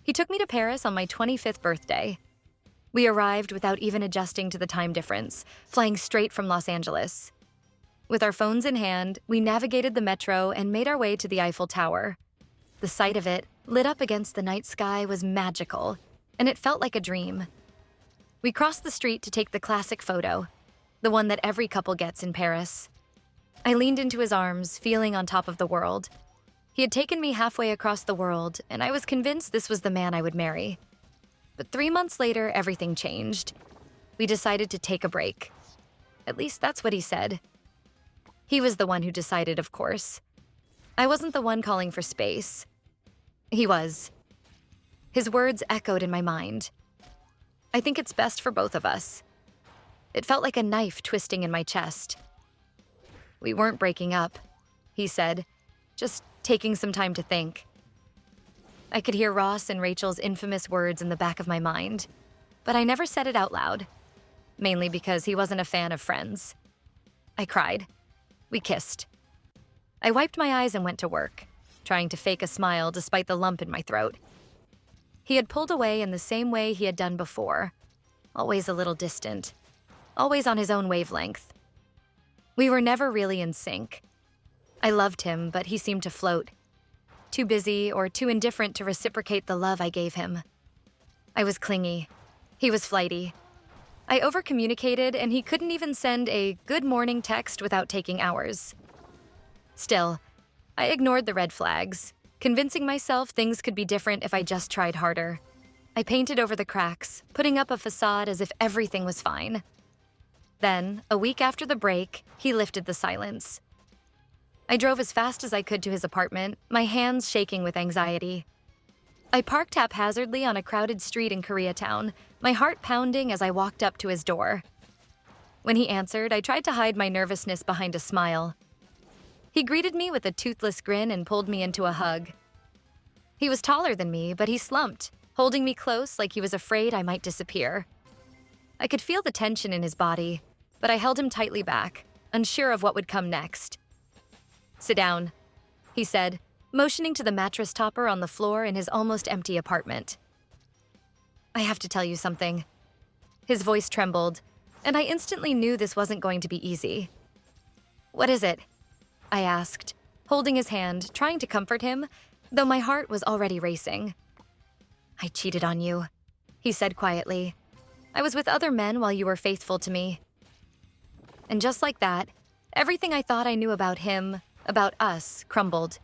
He took me to Paris on my 25th birthday. We arrived without even adjusting to the time difference, flying straight from Los Angeles. With our phones in hand, we navigated the metro and made our way to the Eiffel Tower. The sight of it, lit up against the night sky, was magical, and it felt like a dream. We crossed the street to take the classic photo, the one that every couple gets in Paris. I leaned into his arms, feeling on top of the world. He had taken me halfway across the world, and I was convinced this was the man I would marry. But 3 months later, everything changed. We decided to take a break. At least that's what he said. He was the one who decided, of course. I wasn't the one calling for space. He was. His words echoed in my mind. I think it's best for both of us. It felt like a knife twisting in my chest. We weren't breaking up, he said, just taking some time to think. I could hear Ross and Rachel's infamous words in the back of my mind, but I never said it out loud, mainly because he wasn't a fan of Friends. I cried. We kissed. I wiped my eyes and went to work, trying to fake a smile despite the lump in my throat. He had pulled away in the same way he had done before, always a little distant, always on his own wavelength. We were never really in sync. I loved him, but he seemed to float, too busy or too indifferent to reciprocate the love I gave him. I was clingy. He was flighty. I overcommunicated, and he couldn't even send a good morning text without taking hours. Still, I ignored the red flags, convincing myself things could be different if I just tried harder. I painted over the cracks, putting up a facade as if everything was fine. Then, a week after the break, he lifted the silence. I drove as fast as I could to his apartment, my hands shaking with anxiety. I parked haphazardly on a crowded street in Koreatown, my heart pounding as I walked up to his door. When he answered, I tried to hide my nervousness behind a smile. He greeted me with a toothless grin and pulled me into a hug. He was taller than me, but he slumped, holding me close like he was afraid I might disappear. I could feel the tension in his body, but I held him tightly back, unsure of what would come next. "Sit down," he said, motioning to the mattress topper on the floor in his almost empty apartment. "I have to tell you something." His voice trembled, and I instantly knew this wasn't going to be easy. "What is it?" I asked, holding his hand, trying to comfort him, though my heart was already racing. "I cheated on you," he said quietly. "I was with other men while you were faithful to me." And just like that, everything I thought I knew about him, about us, crumbled.